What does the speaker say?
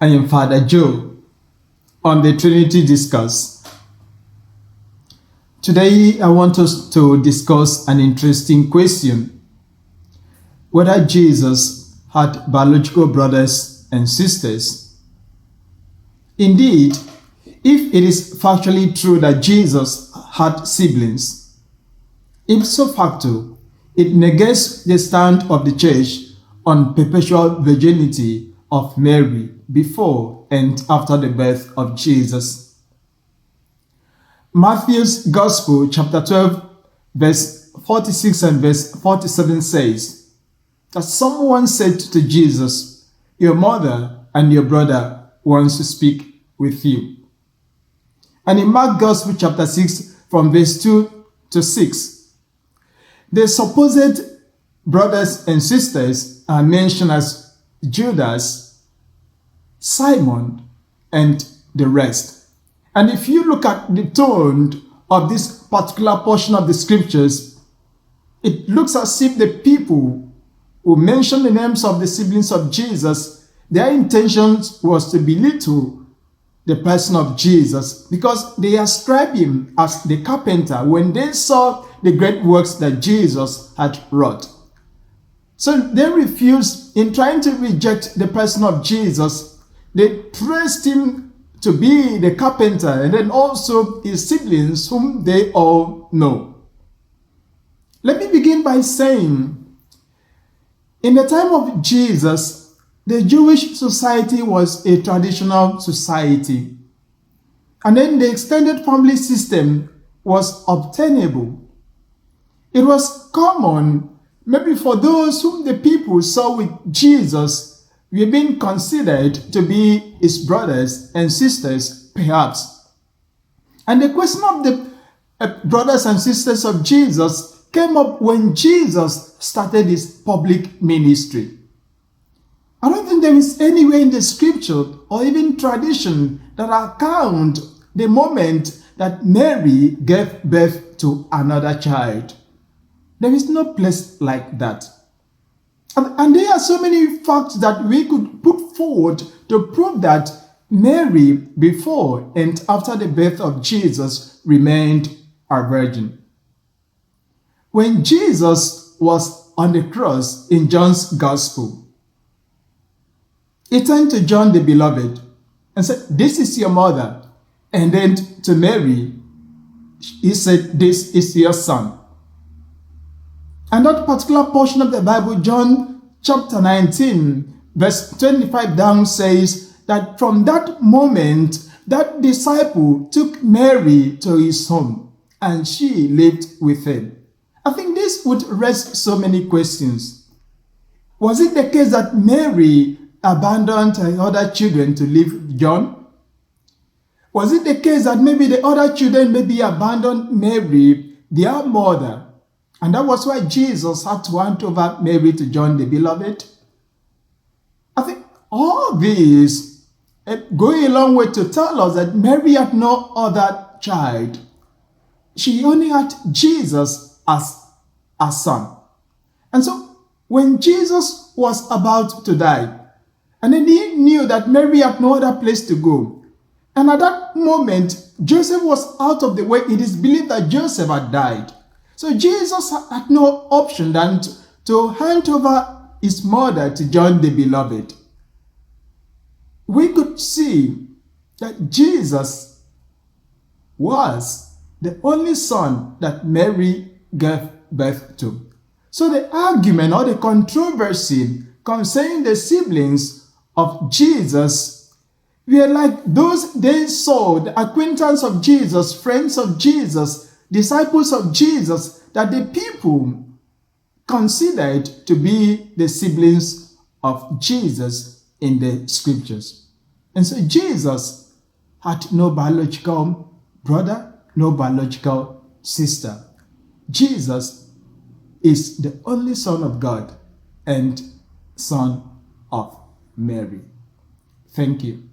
I am Father Joe on the Trinity Discuss. Today I want us to discuss an interesting question: whether Jesus had biological brothers and sisters. Indeed, if it is factually true that Jesus had siblings, ipso facto, it negates the stand of the Church on perpetual virginity of Mary before and after the birth of Jesus. Matthew's Gospel, chapter 12, verse 46 and verse 47 says that someone said to Jesus, "Your mother and your brother wants to speak with you." And in Mark Gospel, chapter 6, from verse 2 to 6, the supposed brothers and sisters are mentioned as Judas, Simon, and the rest. And if you look at the tone of this particular portion of the scriptures, it looks as if the people who mention the names of the siblings of Jesus, their intentions was to belittle the person of Jesus, because they ascribe him as the carpenter when they saw the great works that Jesus had wrought. So they refused, in trying to reject the person of Jesus, they praised him to be the carpenter and then also his siblings whom they all know. Let me begin by saying, in the time of Jesus, the Jewish society was a traditional society, and then the extended family system was obtainable. It was common, maybe for those whom the people saw with Jesus were being considered to be his brothers and sisters, perhaps. And the question of the brothers and sisters of Jesus came up when Jesus started his public ministry. I don't think there is anywhere in the scripture or even tradition that account the moment that Mary gave birth to another child. There is no place like that. And there are so many facts that we could put forward to prove that Mary, before and after the birth of Jesus, remained a virgin. When Jesus was on the cross in John's Gospel, he turned to John the Beloved and said, "This is your mother." And then to Mary, he said, "This is your son." And that particular portion of the Bible, John chapter 19, verse 25 down, says that from that moment, that disciple took Mary to his home and she lived with him. I think this would raise so many questions. Was it the case that Mary abandoned her other children to leave John? Was it the case that maybe the other children maybe abandoned Mary, their mother, and that was why Jesus had to hand over Mary to John the Beloved? I think all these go a long way to tell us that Mary had no other child. She only had Jesus as a son. And so when Jesus was about to die, and then he knew that Mary had no other place to go, and at that moment, Joseph was out of the way. It is believed that Joseph had died. So Jesus had no option than to hand over his mother to John the Beloved. We could see that Jesus was the only son that Mary gave birth to. So the argument or the controversy concerning the siblings of Jesus were like those they saw, the acquaintance of Jesus, friends of Jesus, disciples of Jesus, that the people considered to be the siblings of Jesus in the scriptures. And so Jesus had no biological brother, no biological sister. Jesus is the only Son of God and Son of Mary. Thank you.